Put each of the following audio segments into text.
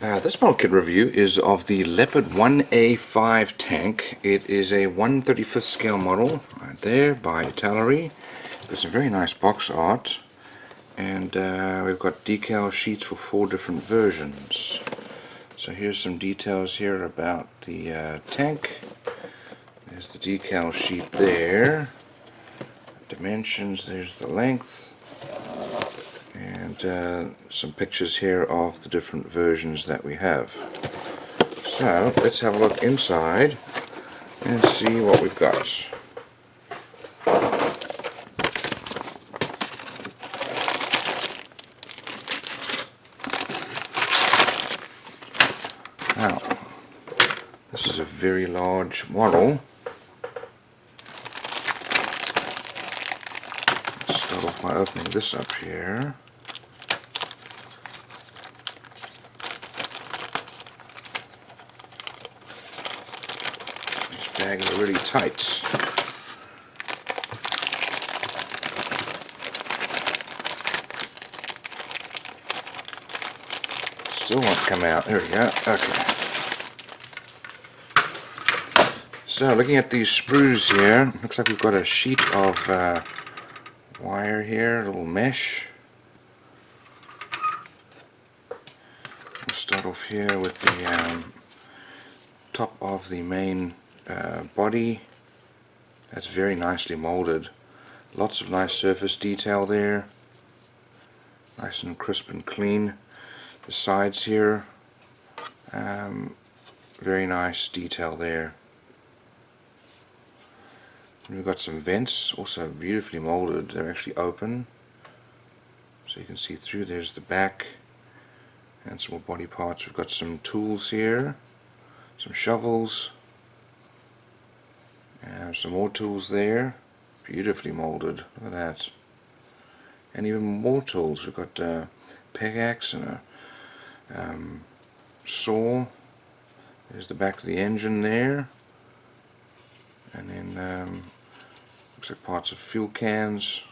This model kit review is of the Leopard 1A5 tank. It is a 1/35th scale model right there by Italeri. Got some very nice box art, and we've got decal sheets for 4 different versions. So here's some details here about the tank. There's the decal sheet there. Dimensions, there's the length. And some pictures here of the different versions that we have. So let's have a look inside and see what we've got. Now, this is a very large model. Let's start off by opening this up here. Bags are really tight. Still won't come out. There we go. Okay. So looking at these sprues here, looks like we've got a sheet of wire here, a little mesh. We'll start off here with the top of the main body. That's very nicely molded. Lots of nice surface detail there. Nice and crisp and clean. The sides here, very nice detail there. We've got some vents, also beautifully molded. They're actually open, so you can see through. There's the back and some more body parts. We've got some tools here, some shovels. Some more tools there, beautifully molded. Look at that. And even more tools. We've got a peg axe and a saw. There's the back of the engine there. And then looks like parts of fuel cans.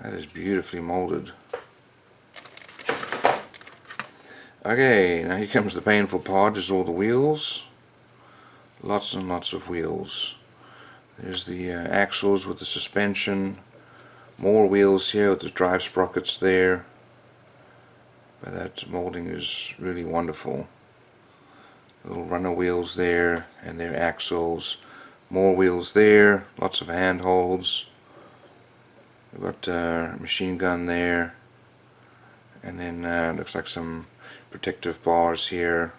That is beautifully molded. Okay, now here comes the painful part, is all the wheels. Lots and lots of wheels. There's the axles with the suspension. More wheels here with the drive sprockets there. But that molding is really wonderful. Little runner wheels there, and their axles. More wheels there. Lots of handholds. We've got a machine gun there. And then looks like some protective bars here.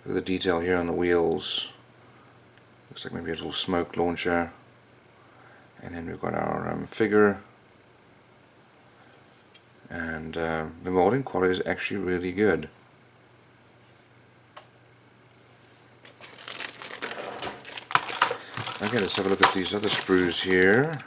Look at the detail here on the wheels. Looks like maybe a little smoke launcher. And then we've got our figure. And the molding quality is actually really good. Okay, let's have a look at these other sprues here.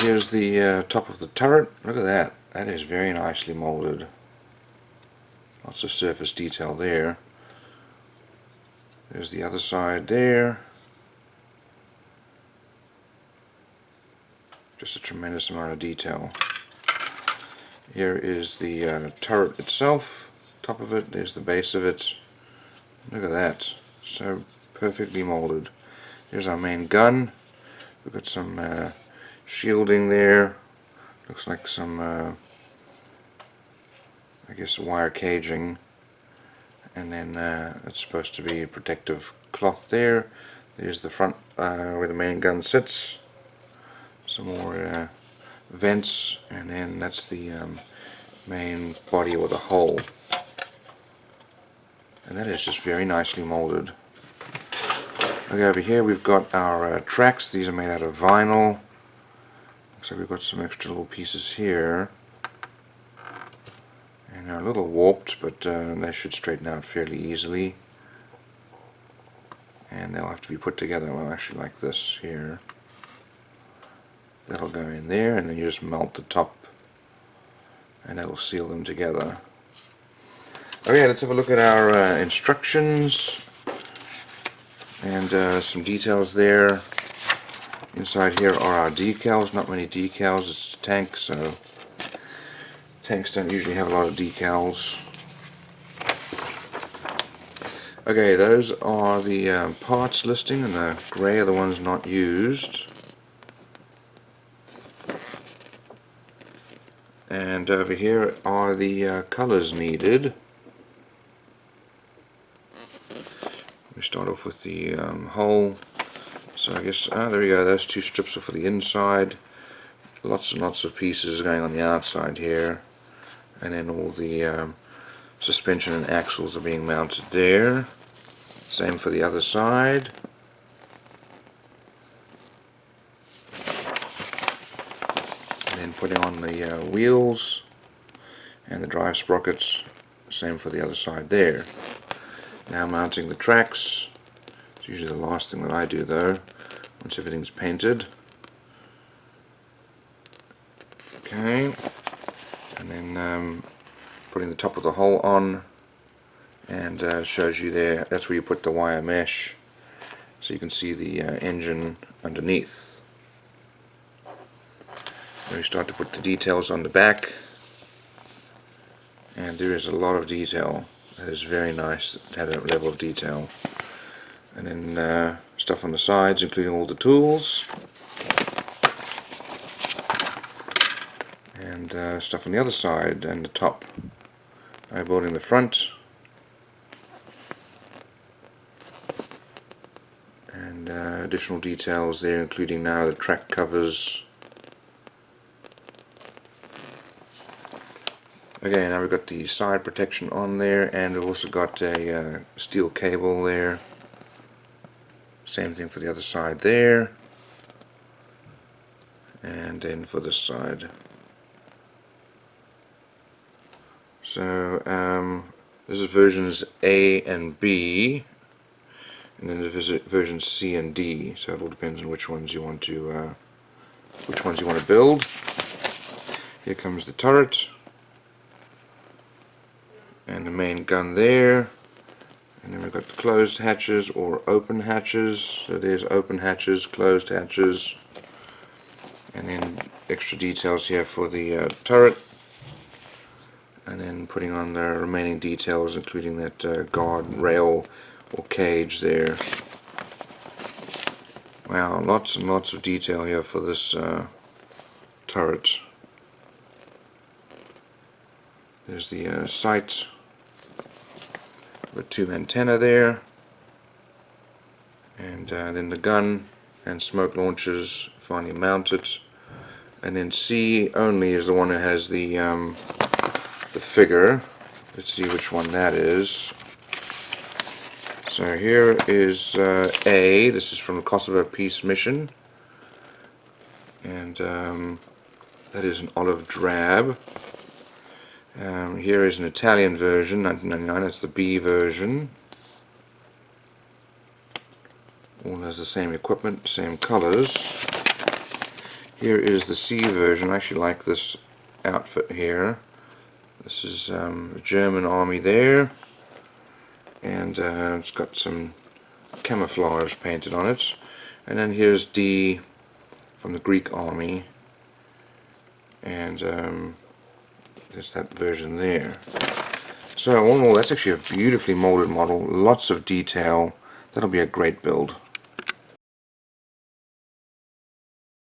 Here's the top of the turret. Look at that. That is very nicely molded. Lots of surface detail there. There's the other side there. Just a tremendous amount of detail. Here is the turret itself. Top of it. There's the base of it. Look at that. So perfectly molded. Here's our main gun. We've got some shielding there. Looks like some I guess wire caging, and then it's supposed to be protective cloth there. There's the front where the main gun sits. Some more vents, and then that's the main body with a hole. And that is just very nicely molded. Okay, over here we've got our tracks. These are made out of vinyl. Looks like we've got some extra little pieces here, and they're a little warped, but they should straighten out fairly easily, and they'll have to be put together, well, actually like this here. That'll go in there, and then you just melt the top and that'll seal them together. Okay, let's have a look at our instructions. And some details there. Inside here are our decals. Not many decals, it's a tank, so tanks don't usually have a lot of decals. Okay, those are the parts listing, and the grey are the ones not used. And over here are the colors needed. We start off with the hull. So I guess, there we go, those two strips are for the inside. Lots and lots of pieces going on the outside here. And then all the suspension and axles are being mounted there. Same for the other side. And then putting on the wheels and the drive sprockets. Same for the other side there. Now mounting the tracks. It's usually the last thing that I do though, once everything's painted. Okay, and then putting the top of the hull on, and shows you there, that's where you put the wire mesh, so you can see the engine underneath. Then we start to put the details on the back, and there is a lot of detail. That is very nice to have that level of detail. And then stuff on the sides, including all the tools, and stuff on the other side and the top. Building the front, and additional details there, including now the track covers. Okay, now we've got the side protection on there, and we've also got a steel cable there. Same thing for the other side there, and then for this side. So this is versions A and B, and then there's versions C and D. So it all depends on which ones you want to build. Here comes the turret, and the main gun there. And then we've got the closed hatches or open hatches. So there's open hatches, closed hatches, and then extra details here for the turret. And then putting on the remaining details, including that guard rail or cage there. Wow, lots and lots of detail here for this turret. There's the sight. Got two antennae there, and then the gun and smoke launchers finally mounted. And then C only is the one that has the figure. Let's see which one that is. So here is A. This is from the Kosovo Peace Mission, and that is an olive drab. Here is an Italian version, 1999, that's the B version. All has the same equipment, same colors. Here is the C version. I actually like this outfit here. This is the German army there, and it's got some camouflage painted on it. And then here's D from the Greek army, and there's that version there. So all in all, that's actually a beautifully molded model, lots of detail. That'll be a great build.